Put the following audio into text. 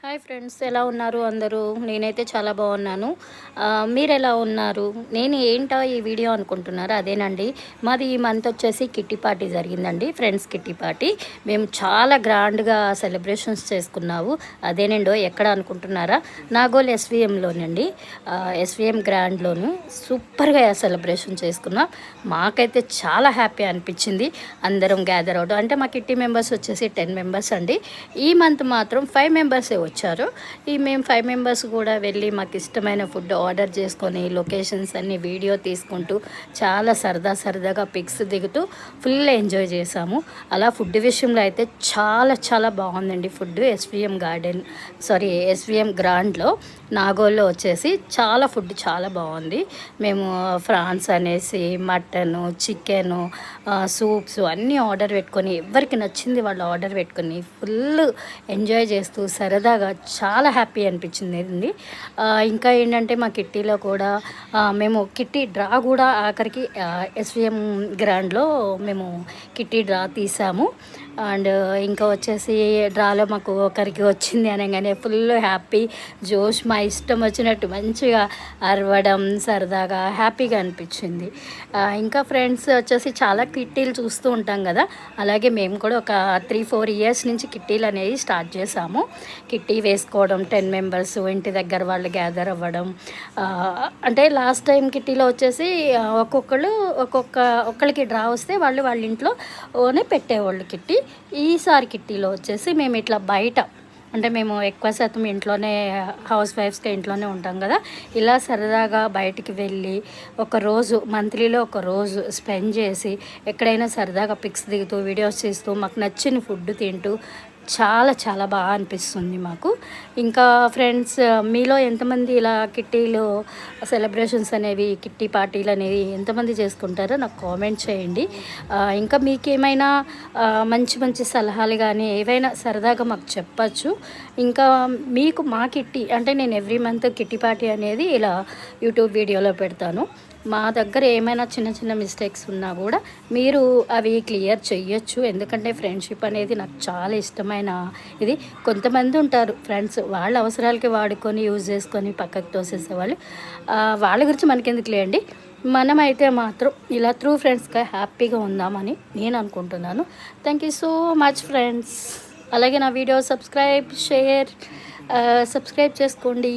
Hi friends, ఎలా ఉన్నారు అందరూ? నేనైతే చాలా బాగున్నాను. మీరు ఎలా ఉన్నారు? నేను ఏంటో ఈ వీడియో అనుకుంటున్నారు, అదేనండి. మాది ఈ మంత్ వచ్చేసి కిట్టి పార్టీ జరిగిందండి, ఫ్రెండ్స్ కిట్టి పార్టీ. మేము చాలా గ్రాండ్గా సెలబ్రేషన్స్ చేసుకున్నాము. అదేనండో ఎక్కడ అనుకుంటున్నారా? నాగోల్ ఎస్విఎంలోనండి. ఎస్విఎం గ్రాండ్లోను సూపర్గా సెలబ్రేషన్ చేసుకున్నాం. మాకైతే చాలా హ్యాపీ అనిపించింది. అందరం గ్యాదర్ అవడం అంటే మా కిట్టి మెంబర్స్ వచ్చేసి 10 మెంబర్స్ అండి. ఈ మంత్ మాత్రం 5 మెంబర్సే వచ్చారు. మేము 5 మెంబర్స్ కూడా వెళ్ళి మాకు ఇష్టమైన ఫుడ్ ఆర్డర్ చేసుకొని లొకేషన్స్ అన్ని వీడియో తీసుకుంటూ చాలా సరదాగా పిక్స్ దిగుతూ ఫుల్ ఎంజాయ్ చేసాము. అలా ఫుడ్ విషయంలో అయితే చాలా బాగుందండి. ఫుడ్ ఎస్విఎం గ్రాండ్లో నాగోల్లో వచ్చేసి ఫుడ్ చాలా బాగుంది. మేము ఫ్రాన్స్ అనేసి మటను, చికెను, సూప్స్ అన్నీ ఆర్డర్ పెట్టుకొని ఎవరికి నచ్చింది వాళ్ళు ఆర్డర్ పెట్టుకొని ఫుల్ ఎంజాయ్ చేస్తూ సరదాగా చాలా హ్యాపీ అనిపించింది అండి. ఇంకా ఏంటంటే మా కిట్టీలో కూడా మేము కిట్టి డ్రా కూడా ఆఖరికి ఎస్విఎం గ్రాండ్లో మేము కిట్టి డ్రా తీసాము. అండ్ ఇంకా వచ్చేసి డ్రాలో మాకు ఒకరికి వచ్చింది అనగానే ఫుల్ హ్యాపీ జోష్, మా ఇష్టం వచ్చినట్టు మంచిగా అరవడం సరదాగా హ్యాపీగా అనిపించింది. ఇంకా ఫ్రెండ్స్ వచ్చేసి చాలా కిట్టీలు చూస్తూ ఉంటాం కదా, అలాగే మేము కూడా ఒక 3-4 ఇయర్స్ నుంచి కిట్టీలు అనేవి స్టార్ట్ చేసాము. కిట్టీ వేసుకోవడం 10 మెంబర్స్ ఇంటి దగ్గర వాళ్ళు గ్యాదర్ అవ్వడం. అంటే లాస్ట్ టైం కిట్టీలో వచ్చేసి ఒక్కళ్ళకి డ్రా వస్తే వాళ్ళ ఇంట్లోనే పెట్టేవాళ్ళు కిట్టి. ఈసారి కిట్టీలో వచ్చేసి మేము ఇట్లా బయట, అంటే మేము ఎక్కువ శాతం ఇంట్లోనే హౌస్ వైఫ్స్గా ఇంట్లోనే ఉంటాం కదా, ఇలా సరదాగా బయటికి వెళ్ళి మంత్లీలో ఒక రోజు స్పెండ్ చేసి ఎక్కడైనా సరదాగా పిక్స్ దిగుతూ వీడియోస్ చేస్తూ మాకు నచ్చిన ఫుడ్ తింటూ చాలా బాగా అనిపిస్తుంది మాకు. ఇంకా ఫ్రెండ్స్, మీలో ఎంతమంది ఇలా కిట్టీలు సెలబ్రేషన్స్ అనేవి, కిట్టి పార్టీలు అనేవి ఎంతమంది చేసుకుంటారో నాకు కామెంట్ చేయండి. ఇంకా మీకేమైనా మంచి సలహాలు కానీ ఏవైనా సరదాగా మాకు చెప్పచ్చు. ఇంకా మీకు మా కిట్టి అంటే నేను ఎవ్రీ మంత్ కిట్టి పార్టీ అనేది ఇలా యూట్యూబ్ వీడియోలో పెడతాను. మా దగ్గర ఏమైనా చిన్న మిస్టేక్స్ ఉన్నా కూడా మీరు అవి క్లియర్ చెయ్యొచ్చు. ఎందుకంటే ఫ్రెండ్షిప్ అనేది నాకు చాలా ఇష్టమైన ఇది. కొంతమంది ఉంటారు ఫ్రెండ్స్, వాళ్ళ అవసరాలకి వాడుకొని యూజ్ చేసుకొని పక్కకు తోసేసేవాళ్ళు. వాళ్ళ గురించి మనకెందుకు లేండి. మనమైతే మాత్రం ఇలా ఫ్రెండ్స్గా హ్యాపీగా ఉందామని నేను అనుకుంటున్నాను. Thank you so much friends. అలాగే నా వీడియో సబ్స్క్రైబ్ చేసుకోండి.